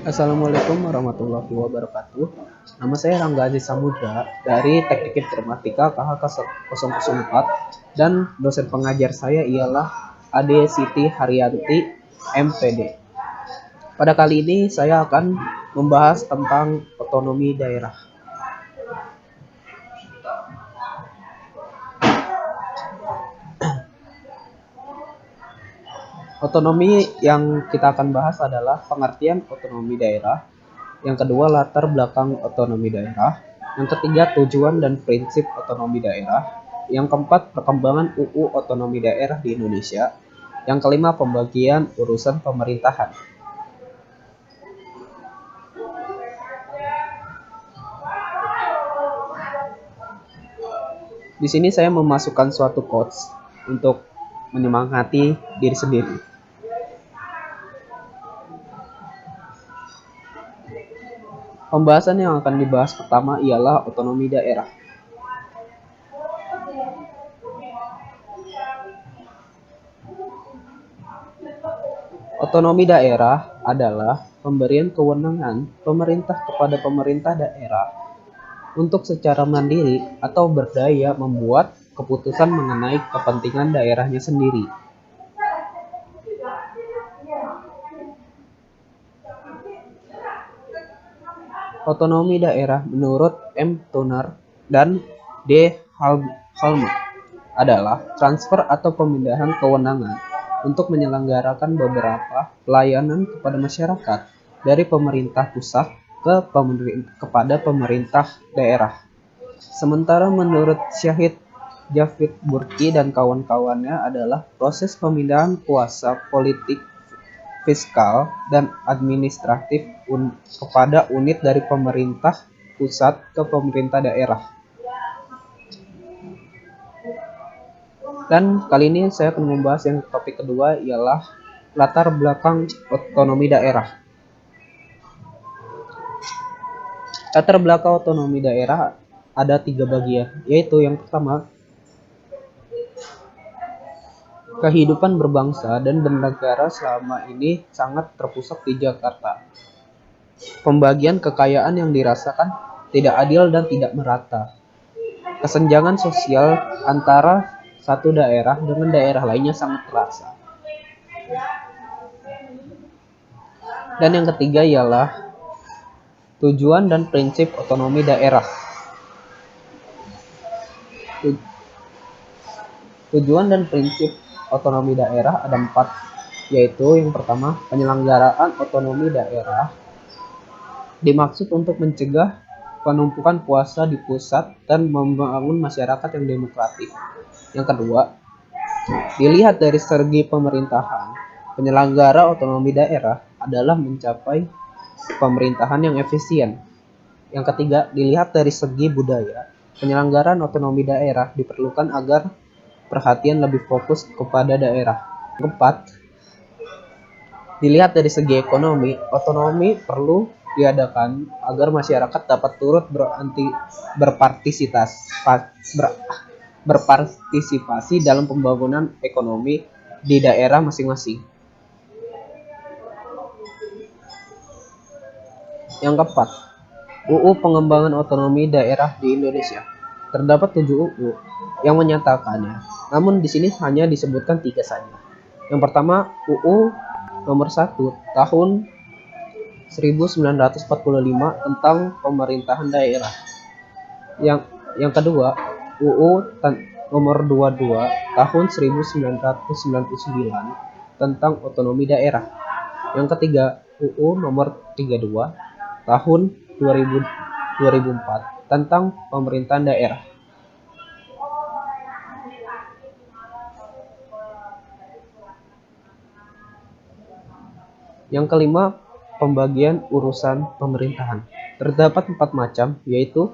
Assalamualaikum warahmatullahi wabarakatuh. Nama saya Rangga Aziz Samudra dari Teknik Informatika KHK 004 dan dosen pengajar saya ialah Ade Siti Haryanti MPD. Pada kali ini saya akan membahas tentang otonomi daerah. Otonomi yang kita akan bahas adalah pengertian otonomi daerah. Yang kedua, latar belakang otonomi daerah. Yang ketiga, tujuan dan prinsip otonomi daerah. Yang keempat, perkembangan UU otonomi daerah di Indonesia. Yang kelima, pembagian urusan pemerintahan. Di sini saya memasukkan suatu quotes untuk menyemangati diri sendiri. Pembahasan yang akan dibahas pertama ialah otonomi daerah. Otonomi daerah adalah pemberian kewenangan pemerintah kepada pemerintah daerah untuk secara mandiri atau berdaya membuat keputusan mengenai kepentingan daerahnya sendiri. Otonomi daerah menurut M. Turner dan D. Halme adalah transfer atau pemindahan kewenangan untuk menyelenggarakan beberapa pelayanan kepada masyarakat dari pemerintah pusat kepada pemerintah daerah. Sementara menurut Syahid Javid Burki dan kawan-kawannya adalah proses pemindahan kuasa politik, fiskal, dan administratif kepada unit dari pemerintah pusat ke pemerintah daerah. Dan kali ini saya akan membahas yang topik kedua ialah latar belakang otonomi daerah. Latar belakang otonomi daerah ada 3 bagian, yaitu yang pertama, kehidupan berbangsa dan bernegara selama ini sangat terpusat di Jakarta. Pembagian kekayaan yang dirasakan tidak adil dan tidak merata. Kesenjangan sosial antara satu daerah dengan daerah lainnya sangat terasa. Dan yang ketiga ialah tujuan dan prinsip otonomi daerah. Tujuan dan prinsip otonomi daerah ada 4, yaitu yang pertama, penyelenggaraan otonomi daerah dimaksud untuk mencegah penumpukan kuasa di pusat dan membangun masyarakat yang demokratik. Yang kedua, dilihat dari segi pemerintahan, penyelenggara otonomi daerah adalah mencapai pemerintahan yang efisien. Yang ketiga, dilihat dari segi budaya, penyelenggaraan otonomi daerah diperlukan agar perhatian lebih fokus kepada daerah. Yang keempat, dilihat dari segi ekonomi, otonomi perlu diadakan agar masyarakat dapat turut berpartisipasi dalam pembangunan ekonomi di daerah masing-masing. Yang keempat, UU Pengembangan Otonomi Daerah di Indonesia. Terdapat 7 UU yang menyatakannya, namun di sini hanya disebutkan 3 saja. Yang pertama, UU nomor 1 tahun 1945 tentang pemerintahan daerah. Yang kedua, UU nomor 22 tahun 1999 tentang otonomi daerah. Yang ketiga, UU nomor 32 tahun 2004 tentang pemerintahan daerah. Yang kelima, pembagian urusan pemerintahan. Terdapat 4 macam, yaitu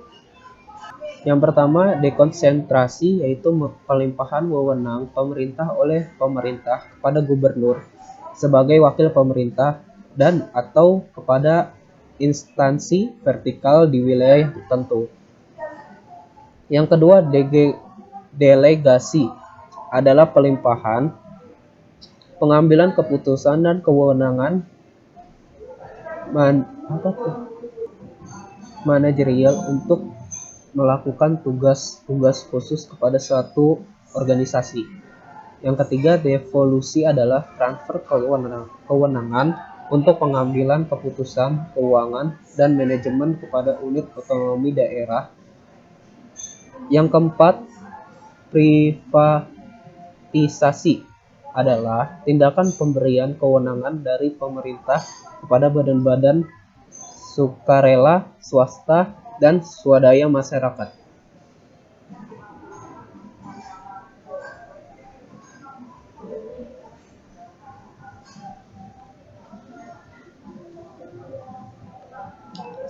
yang pertama, dekonsentrasi, yaitu pelimpahan wewenang pemerintah oleh pemerintah kepada gubernur sebagai wakil pemerintah dan atau kepada instansi vertikal di wilayah tertentu. Yang kedua, delegasi adalah pelimpahan pengambilan keputusan dan kewenangan apa tuh? Manajerial untuk melakukan tugas-tugas khusus kepada suatu organisasi. Yang ketiga, devolusi adalah transfer kewenangan untuk pengambilan keputusan keuangan dan manajemen kepada unit otonomi daerah. Yang keempat, privatisasi adalah tindakan pemberian kewenangan dari pemerintah kepada badan-badan sukarela, swasta, dan swadaya masyarakat.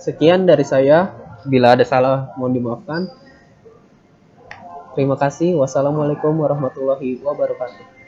Sekian dari saya. Bila ada salah, mohon dimaafkan. Terima kasih. Wassalamualaikum warahmatullahi wabarakatuh.